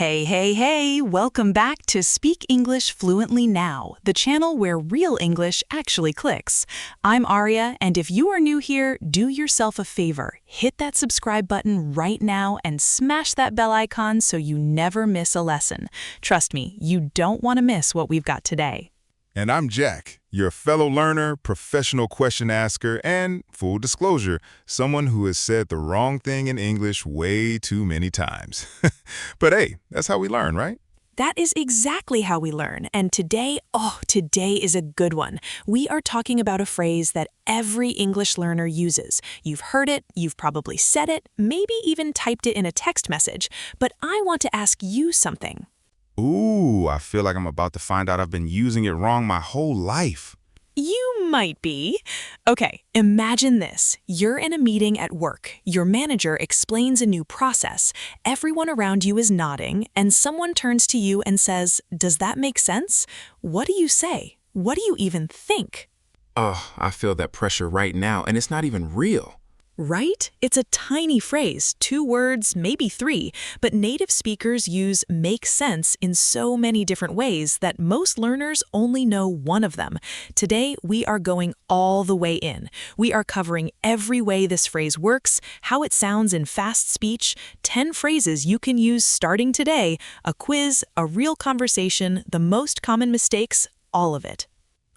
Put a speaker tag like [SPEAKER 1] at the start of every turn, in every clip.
[SPEAKER 1] Hey, hey, hey! Welcome back to Speak English Fluently Now, the channel where real English actually clicks. I'm Aria, and if you are new here, do yourself a favor. Hit that subscribe button right now and smash that bell icon so you never miss a lesson. Trust me, you don't want to miss what we've got today.
[SPEAKER 2] And I'm Jack, your fellow learner, professional question asker, and, full disclosure, someone who has said the wrong thing in English way too many times. But hey, that's how we learn, right?
[SPEAKER 1] That is exactly how we learn, and today is a good one. We are talking about a phrase that every English learner uses. You've heard it, you've probably said it, maybe even typed it in a text message, but I want to ask you something.
[SPEAKER 2] Ooh, I feel like I'm about to find out I've been using it wrong my whole life.
[SPEAKER 1] You might be. Okay, imagine this. You're in a meeting at work. Your manager explains a new process. Everyone around you is nodding, and someone turns to you and says, "Does that make sense?" What do you say? What do you even think?
[SPEAKER 3] Oh, I feel that pressure right now, and it's not even real.
[SPEAKER 1] Right? It's a tiny phrase, 2 words, maybe 3, but native speakers use "make sense" in so many different ways that most learners only know one of them. Today, we are going all the way in. We are covering every way this phrase works, how it sounds in fast speech, 10 phrases you can use starting today, a quiz, a real conversation, the most common mistakes, all of it.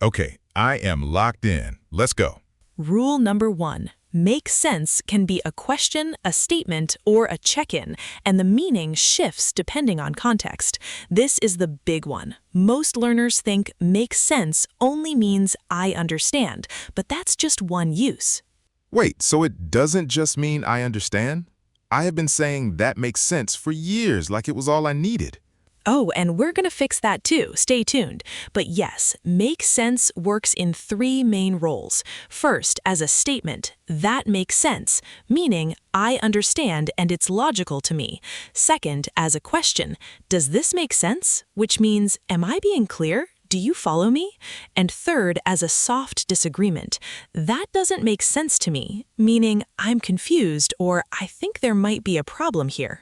[SPEAKER 2] Okay, I am locked in. Let's go.
[SPEAKER 1] Rule number 1. Make sense can be a question, a statement, or a check-in, and the meaning shifts depending on context. This is the big one. Most learners think make sense only means I understand, but that's just one use.
[SPEAKER 2] Wait, so it doesn't just mean I understand? I have been saying that makes sense for years, like it was all I needed.
[SPEAKER 1] Oh, and we're going to fix that too. Stay tuned. But yes, make sense works in 3 main roles. First, as a statement, that makes sense, meaning I understand and it's logical to me. Second, as a question, does this make sense? Which means, am I being clear? Do you follow me? And third, as a soft disagreement, that doesn't make sense to me, meaning I'm confused or I think there might be a problem here.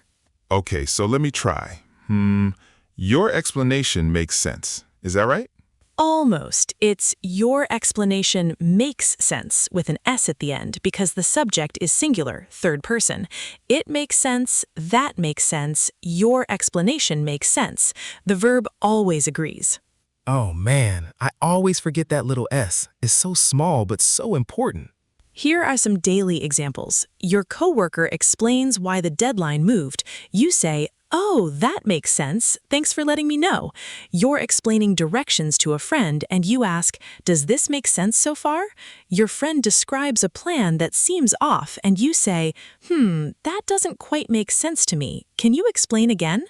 [SPEAKER 2] Okay, so let me try. Your explanation makes sense. Is that right?
[SPEAKER 1] Almost. It's your explanation makes sense with an S at the end because the subject is singular, third person. It makes sense, that makes sense, your explanation makes sense. The verb always agrees.
[SPEAKER 3] Oh man, I always forget that little S. It's so small but so important.
[SPEAKER 1] Here are some daily examples. Your coworker explains why the deadline moved. You say, "Oh, that makes sense. Thanks for letting me know." You're explaining directions to a friend and you ask, "Does this make sense so far?" Your friend describes a plan that seems off and you say, "That doesn't quite make sense to me. Can you explain again?"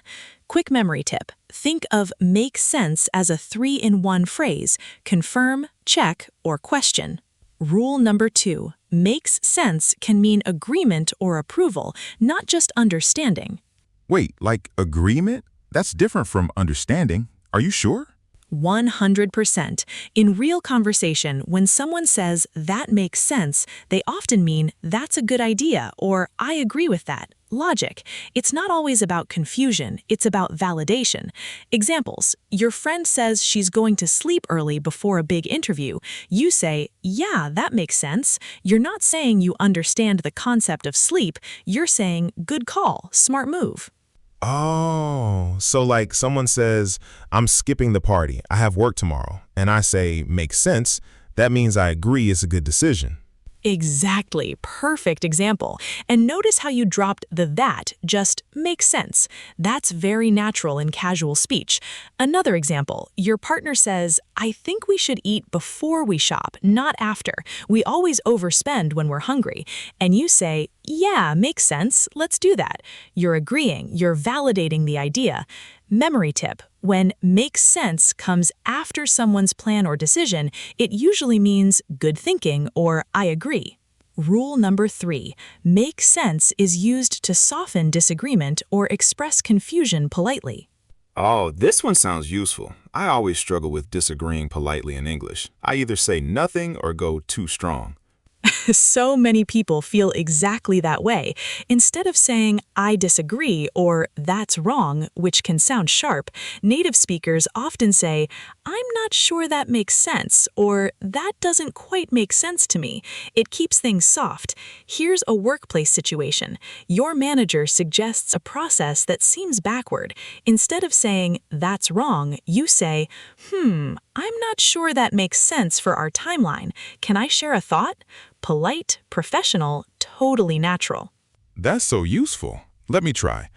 [SPEAKER 1] Quick memory tip. Think of make sense as a 3-in-1 phrase: confirm, check, or question. Rule number 2. Makes sense can mean agreement or approval, not just understanding.
[SPEAKER 2] Wait, like agreement? That's different from understanding. Are you sure?
[SPEAKER 1] 100%. In real conversation, when someone says, "that makes sense," they often mean, "that's a good idea," or "I agree with that." Logic. It's not always about confusion, it's about validation. Examples. Your friend says she's going to sleep early before a big interview. You say, "Yeah, that makes sense." You're not saying you understand the concept of sleep, you're saying, "Good call, smart move."
[SPEAKER 2] Oh, so like someone says, I'm skipping the party. I have work tomorrow. And I say, makes sense. That means I agree it's a good decision.
[SPEAKER 1] Exactly. Perfect example. And notice how you dropped the "that," just makes sense. That's very natural in casual speech. Another example, your partner says, "I think we should eat before we shop, not after. We always overspend when we're hungry." And you say, "Yeah, makes sense. Let's do that." You're agreeing, you're validating the idea. Memory tip. When "makes sense" comes after someone's plan or decision, it usually means good thinking or I agree. Rule number 3. Make sense is used to soften disagreement or express confusion politely.
[SPEAKER 4] Oh, this one sounds useful. I always struggle with disagreeing politely in English. I either say nothing or go too strong.
[SPEAKER 1] So many people feel exactly that way. Instead of saying, I disagree or that's wrong, which can sound sharp, native speakers often say, I'm not sure that makes sense, or that doesn't quite make sense to me. It keeps things soft. Here's a workplace situation. Your manager suggests a process that seems backward. Instead of saying, that's wrong, you say, I'm not sure that makes sense for our timeline. Can I share a thought? Polite, professional, totally natural.
[SPEAKER 2] That's so useful. Let me try.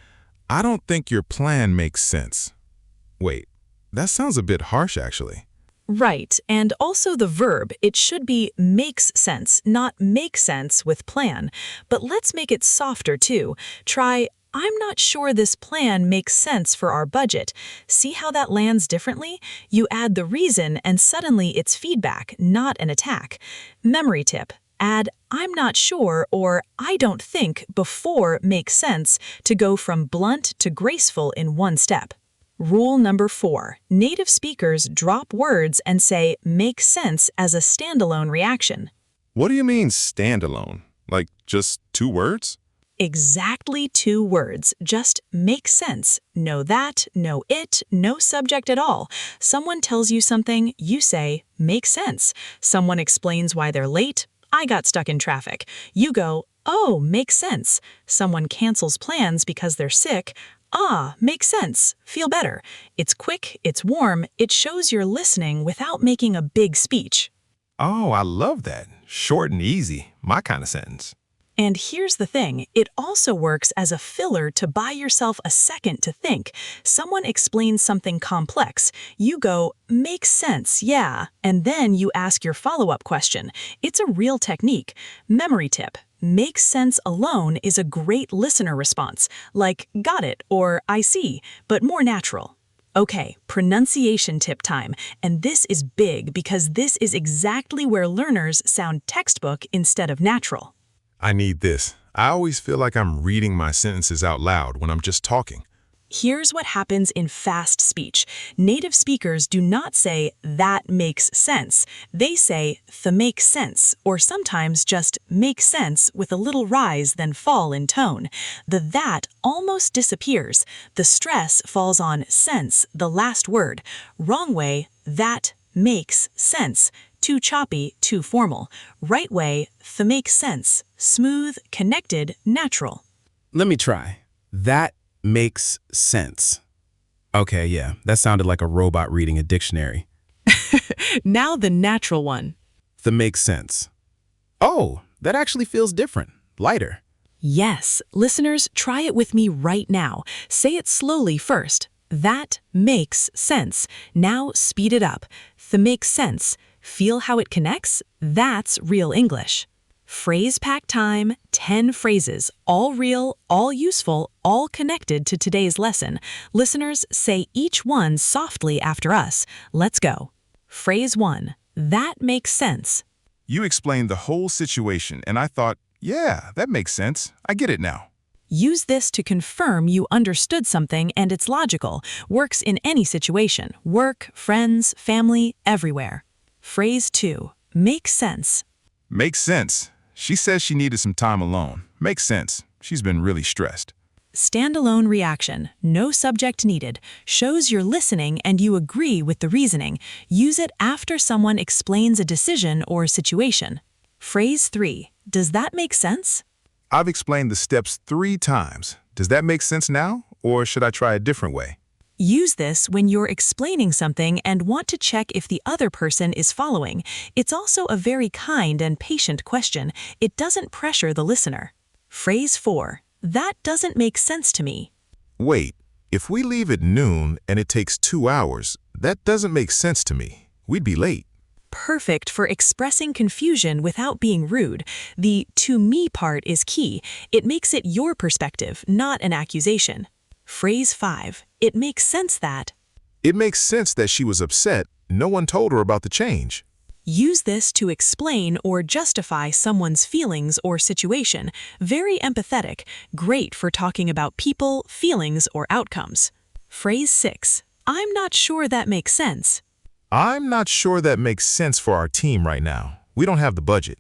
[SPEAKER 2] I don't think your plan makes sense. Wait, that sounds a bit harsh, actually.
[SPEAKER 1] Right, and also the verb, it should be makes sense, not make sense with plan. But let's make it softer too. Try, I'm not sure this plan makes sense for our budget. See how that lands differently? You add the reason and suddenly it's feedback, not an attack. Memory tip. Add, I'm not sure or I don't think before makes sense to go from blunt to graceful in one step. Rule number 4. Native speakers drop words and say makes sense as a standalone reaction.
[SPEAKER 2] What do you mean standalone? Like just 2 words?
[SPEAKER 1] Exactly 2 words, just make sense. No that, no it, no subject at all. Someone tells you something, you say, makes sense. Someone explains why they're late, I got stuck in traffic. You go, oh, makes sense. Someone cancels plans because they're sick, ah, makes sense, feel better. It's quick, it's warm, it shows you're listening without making a big speech.
[SPEAKER 2] Oh, I love that. Short and easy. My kind of sentence.
[SPEAKER 1] And here's the thing, it also works as a filler to buy yourself a second to think. Someone explains something complex. You go, makes sense, yeah, and then you ask your follow-up question. It's a real technique. Memory tip. Makes sense alone is a great listener response, like got it or I see, but more natural. Okay, pronunciation tip time, and this is big because this is exactly where learners sound textbook instead of natural.
[SPEAKER 2] I need this. I always feel like I'm reading my sentences out loud when I'm just talking.
[SPEAKER 1] Here's what happens in fast speech. Native speakers do not say, that makes sense. They say, the makes sense, or sometimes just make sense with a little rise then fall in tone. The that almost disappears. The stress falls on sense, the last word. Wrong way, that makes sense. Too choppy, too formal. Right way, the makes sense. Smooth, connected, natural.
[SPEAKER 3] Let me try. That makes sense. Okay, yeah, that sounded like a robot reading a dictionary.
[SPEAKER 1] Now the natural one.
[SPEAKER 3] The makes sense. Oh, that actually feels different, lighter.
[SPEAKER 1] Yes, listeners, try it with me right now. Say it slowly first. That makes sense. Now speed it up. The makes sense. Feel how it connects? That's real English. Phrase pack time, 10 phrases, all real, all useful, all connected to today's lesson. Listeners, say each one softly after us. Let's go. Phrase 1. That makes sense.
[SPEAKER 2] You explained the whole situation, and I thought, yeah, that makes sense. I get it now.
[SPEAKER 1] Use this to confirm you understood something and it's logical. Works in any situation. Work, friends, family, everywhere. Phrase 2. Makes sense.
[SPEAKER 2] Makes sense. She says she needed some time alone. Makes sense. She's been really stressed.
[SPEAKER 1] Standalone reaction. No subject needed. Shows you're listening and you agree with the reasoning. Use it after someone explains a decision or situation. Phrase 3. Does that make sense?
[SPEAKER 2] I've explained the steps 3 times. Does that make sense now, or should I try a different way?
[SPEAKER 1] Use this when you're explaining something and want to check if the other person is following. It's also a very kind and patient question. It doesn't pressure the listener. Phrase 4. That doesn't make sense to me.
[SPEAKER 2] Wait, if we leave at noon and it takes 2 hours, that doesn't make sense to me. We'd be late.
[SPEAKER 1] Perfect for expressing confusion without being rude. The to me part is key. It makes it your perspective, not an accusation. Phrase 5. It makes sense that.
[SPEAKER 2] It makes sense that she was upset. No one told her about the change.
[SPEAKER 1] Use this to explain or justify someone's feelings or situation. Very empathetic. Great for talking about people, feelings, or outcomes. Phrase 6. I'm not sure that makes sense.
[SPEAKER 2] I'm not sure that makes sense for our team right now. We don't have the budget.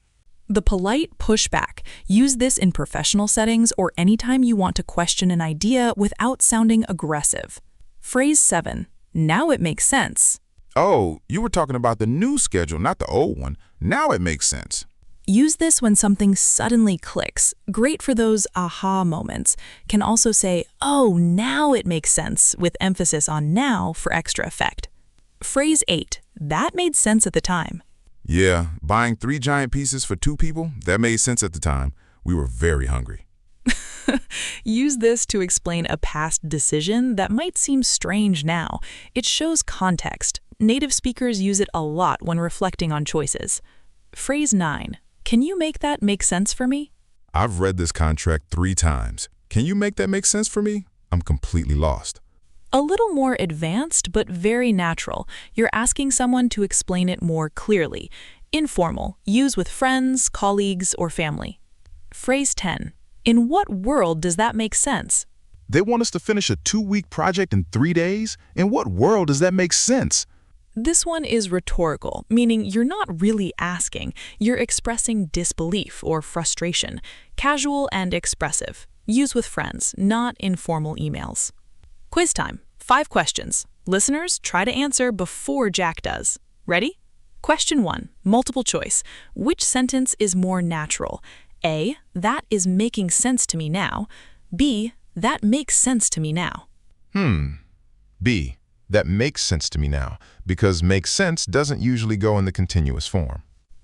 [SPEAKER 5] The polite pushback. Use this in professional settings or anytime you want to question an idea without sounding aggressive. Phrase 7. Now it makes sense.
[SPEAKER 2] Oh, you were talking about the new schedule, not the old one. Now it makes sense.
[SPEAKER 5] Use this when something suddenly clicks. Great for those aha moments. Can also say, oh, now it makes sense, with emphasis on now for extra effect. Phrase 8. That made sense at the time.
[SPEAKER 2] Yeah, buying 3 giant pizzas for 2 people, that made sense at the time. We were very hungry.
[SPEAKER 5] Use this to explain a past decision that might seem strange now. It shows context. Native speakers use it a lot when reflecting on choices. Phrase 9. Can you make that make sense for me?
[SPEAKER 2] I've read this contract 3 times. Can you make that make sense for me? I'm completely lost.
[SPEAKER 5] A little more advanced, but very natural. You're asking someone to explain it more clearly. Informal. Use with friends, colleagues, or family. Phrase 10. In what world does that make sense?
[SPEAKER 2] They want us to finish a 2-week project in 3 days? In what world does that make sense?
[SPEAKER 5] This one is rhetorical, meaning you're not really asking. You're expressing disbelief or frustration. Casual and expressive. Use with friends, not informal emails. Quiz time. 5 questions. Listeners, try to answer before Jack does. Ready? Question 1. Multiple choice. Which sentence is more natural? A. That is making sense to me now. B. That makes sense to me now.
[SPEAKER 2] B. That makes sense to me now, because makes sense doesn't usually go in the continuous form.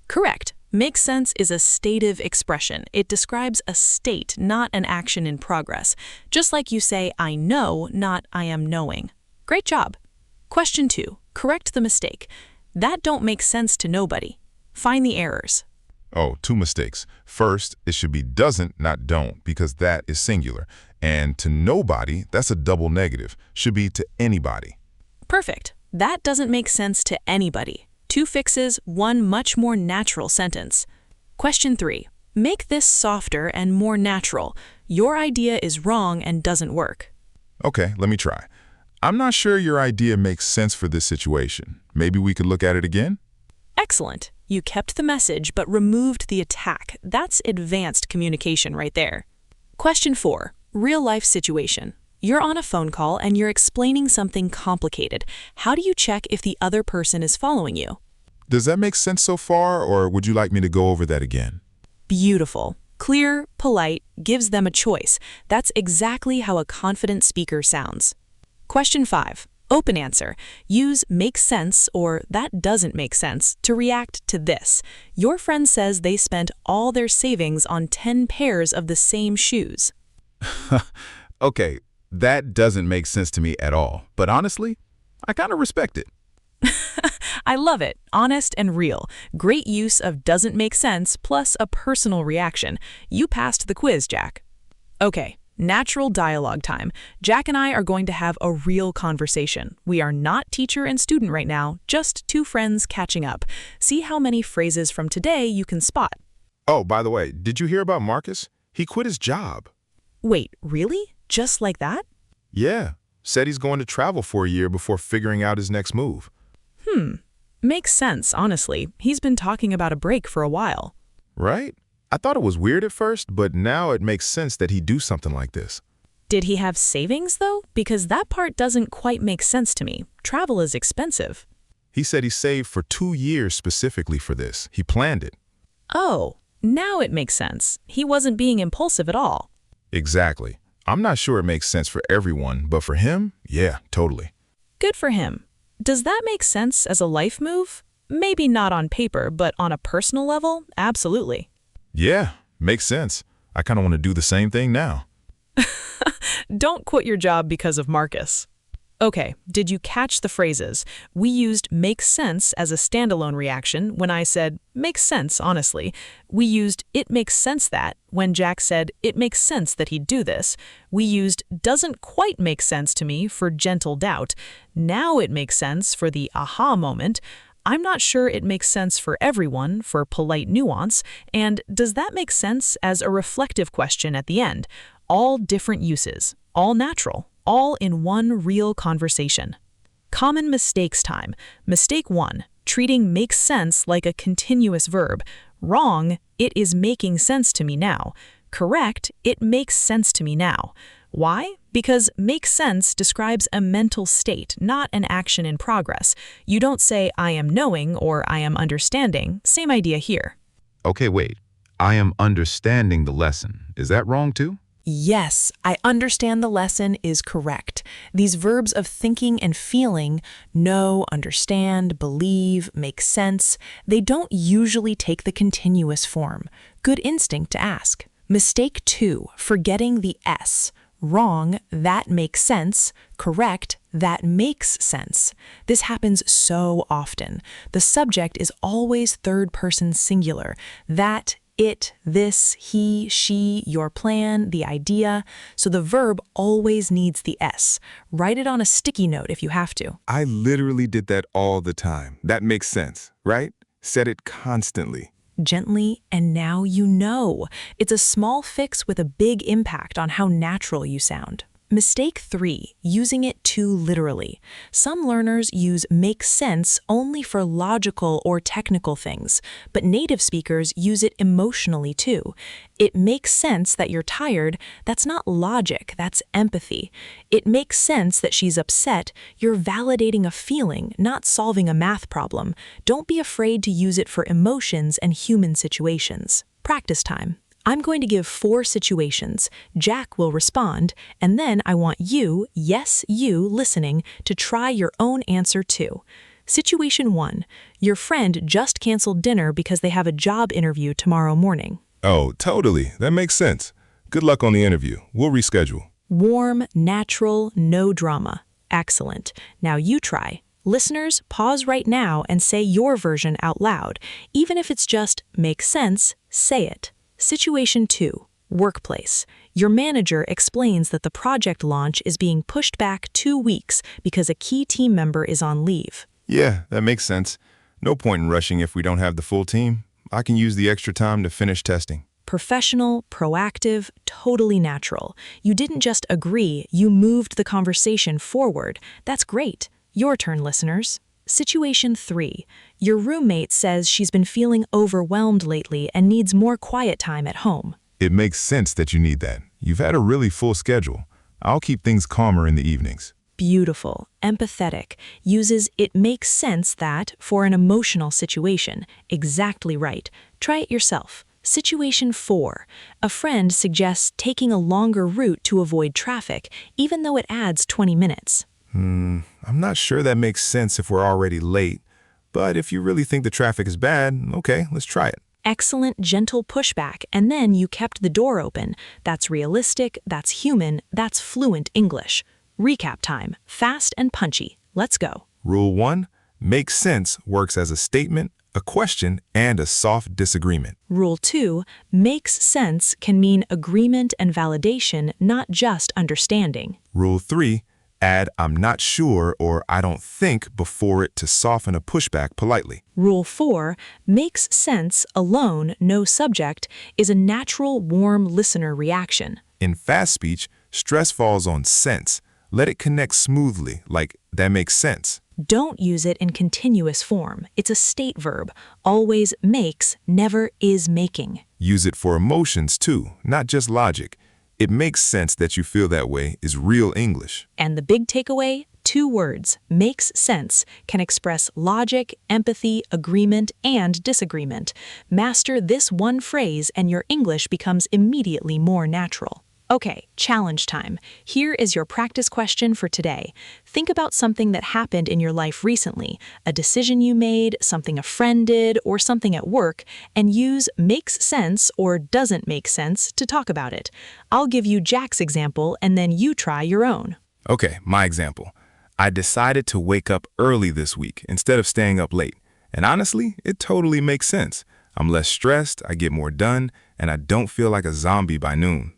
[SPEAKER 5] Correct. Makes sense is a stative expression. It describes a state, not an action in progress. Just like you say, I know, not I am knowing. Great job. Question 2. Correct the mistake. That don't make sense to nobody. Find the errors.
[SPEAKER 2] Oh, 2 mistakes. First, it should be doesn't, not don't, because that is singular. And to nobody, that's a double negative. Should be to anybody.
[SPEAKER 5] Perfect. That doesn't make sense to anybody. 2 fixes, 1 much more natural sentence. Question 3. Make this softer and more natural. Your idea is wrong and doesn't work.
[SPEAKER 2] Okay, let me try. I'm not sure your idea makes sense for this situation. Maybe we could look at it again?
[SPEAKER 5] Excellent. You kept the message but removed the attack. That's advanced communication right there. Question 4. Real-life situation. You're on a phone call and you're explaining something complicated. How do you check if the other person is following you?
[SPEAKER 2] Does that make sense so far, or would you like me to go over that again?
[SPEAKER 5] Beautiful. Clear, polite, gives them a choice. That's exactly how a confident speaker sounds. Question 5. Open answer. Use makes sense or that doesn't make sense to react to this. Your friend says they spent all their savings on 10 pairs of the same shoes.
[SPEAKER 3] Okay, that doesn't make sense to me at all. But honestly, I kind of respect it.
[SPEAKER 5] I love it. Honest and real. Great use of doesn't make sense plus a personal reaction. You passed the quiz, Jack. Okay, natural dialogue time. Jack and I are going to have a real conversation. We are not teacher and student right now, just 2 friends catching up. See how many phrases from today you can spot.
[SPEAKER 2] Oh, by the way, did you hear about Marcus? He quit his job.
[SPEAKER 5] Wait, really? Just like that?
[SPEAKER 2] Yeah, said he's going to travel for a year before figuring out his next move.
[SPEAKER 5] Makes sense, honestly. He's been talking about a break for a while.
[SPEAKER 2] Right? I thought it was weird at first, but now it makes sense that he'd do something like this.
[SPEAKER 5] Did he have savings, though? Because that part doesn't quite make sense to me. Travel is expensive.
[SPEAKER 2] He said he saved for 2 years specifically for this. He planned it.
[SPEAKER 5] Oh, now it makes sense. He wasn't being impulsive at all.
[SPEAKER 2] Exactly. I'm not sure it makes sense for everyone, but for him, yeah, totally.
[SPEAKER 5] Good for him. Does that make sense as a life move? Maybe not on paper, but on a personal level, absolutely.
[SPEAKER 2] Yeah, makes sense. I kind of want to do the same thing now.
[SPEAKER 5] Don't quit your job because of Marcus. Okay, did you catch the phrases? We used makes sense as a standalone reaction when I said, makes sense, honestly. We used it makes sense that when Jack said, it makes sense that he'd do this. We used doesn't quite make sense to me for gentle doubt. Now it makes sense for the aha moment. I'm not sure it makes sense for everyone for polite nuance. And does that make sense as a reflective question at the end? All different uses, all natural. All in one real conversation. Common mistakes time. Mistake 1. Treating makes sense like a continuous verb. Wrong, it is making sense to me now. Correct, it makes sense to me now. Why? Because makes sense describes a mental state, not an action in progress. You don't say, I am knowing or I am understanding. Same idea here.
[SPEAKER 2] Okay, wait. I am understanding the lesson. Is that wrong too?
[SPEAKER 1] Yes, I understand the lesson is correct. These verbs of thinking and feeling, know, understand, believe, make sense, they don't usually take the continuous form. Good instinct to ask. Mistake 2, forgetting the S. Wrong, that makes sense. Correct, that makes sense. This happens so often. The subject is always third-person singular. That, it, this, he, she, your plan, the idea. So the verb always needs the S. Write it on a sticky note if you have to.
[SPEAKER 2] I literally did that all the time. That makes sense, right? Said it constantly.
[SPEAKER 1] Gently, and now you know. It's a small fix with a big impact on how natural you sound. Mistake 3, using it too literally. Some learners use make sense only for logical or technical things, but native speakers use it emotionally too. It makes sense that you're tired. That's not logic, that's empathy. It makes sense that she's upset. You're validating a feeling, not solving a math problem. Don't be afraid to use it for emotions and human situations. Practice time. I'm going to give 4 situations. Jack will respond, and then I want you, yes, you, listening, to try your own answer too. Situation 1. Your friend just canceled dinner because they have a job interview tomorrow morning.
[SPEAKER 2] Oh, totally. That makes sense. Good luck on the interview. We'll reschedule.
[SPEAKER 1] Warm, natural, no drama. Excellent. Now you try. Listeners, pause right now and say your version out loud. Even if it's just makes sense, say it. Situation 2. Workplace. Your manager explains that the project launch is being pushed back 2 weeks because a key team member is on leave.
[SPEAKER 2] Yeah, that makes sense. No point in rushing if we don't have the full team. I can use the extra time to finish testing.
[SPEAKER 1] Professional, proactive, totally natural. You didn't just agree, you moved the conversation forward. That's great. Your turn, listeners. Situation 3. Your roommate says she's been feeling overwhelmed lately and needs more quiet time at home.
[SPEAKER 2] It makes sense that you need that. You've had a really full schedule. I'll keep things calmer in the evenings.
[SPEAKER 1] Beautiful, empathetic, uses it makes sense that for an emotional situation. Exactly right. Try it yourself. Situation 4. A friend suggests taking a longer route to avoid traffic, even though it adds 20 minutes.
[SPEAKER 2] I'm not sure that makes sense if we're already late, but if you really think the traffic is bad, okay, let's try it.
[SPEAKER 1] Excellent, gentle pushback, and then you kept the door open. That's realistic, that's human, that's fluent English. Recap time, fast and punchy. Let's go.
[SPEAKER 2] Rule 1, makes sense works as a statement, a question, and a soft disagreement.
[SPEAKER 1] Rule 2, makes sense can mean agreement and validation, not just understanding.
[SPEAKER 2] Rule 3, add I'm not sure or I don't think before it to soften a pushback politely.
[SPEAKER 1] Rule 4, makes sense alone, no subject, is a natural, warm listener reaction.
[SPEAKER 2] In fast speech, stress falls on sense. Let it connect smoothly, like that makes sense.
[SPEAKER 1] Don't use it in continuous form. It's a state verb. Always makes, never is making.
[SPEAKER 2] Use it for emotions too, not just logic. It makes sense that you feel that way is real English.
[SPEAKER 1] And the big takeaway? 2 words, makes sense, can express logic, empathy, agreement, and disagreement. Master this one phrase and your English becomes immediately more natural. Okay, challenge time. Here is your practice question for today. Think about something that happened in your life recently, a decision you made, something a friend did, or something at work, and use makes sense or doesn't make sense to talk about it. I'll give you Jack's example, and then you try your own.
[SPEAKER 2] Okay, my example. I decided to wake up early this week instead of staying up late. And honestly, it totally makes sense. I'm less stressed, I get more done, and I don't feel like a zombie by noon.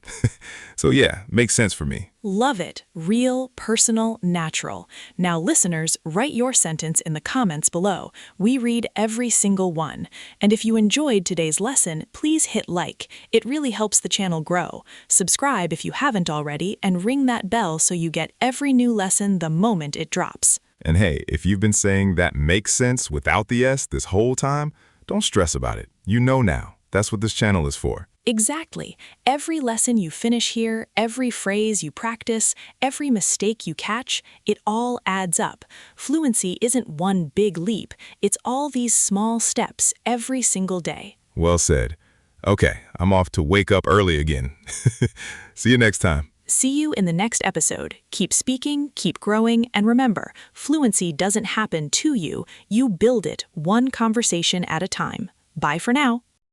[SPEAKER 2] So yeah, makes sense for me.
[SPEAKER 1] Love it. Real, personal, natural. Now listeners, write your sentence in the comments below. We read every single one. And if you enjoyed today's lesson, please hit like. It really helps the channel grow. Subscribe if you haven't already, and ring that bell so you get every new lesson the moment it drops.
[SPEAKER 2] And hey, if you've been saying that makes sense without the S this whole time, Don't stress about it. You know now. That's what this channel is for.
[SPEAKER 1] Exactly. Every lesson you finish here, every phrase you practice, every mistake you catch, it all adds up. Fluency isn't one big leap. It's all these small steps every single day.
[SPEAKER 2] Well said. Okay, I'm off to wake up early again. See you next time.
[SPEAKER 1] See you in the next episode. Keep speaking, keep growing, and remember, fluency doesn't happen to you. You build it one conversation at a time. Bye for now.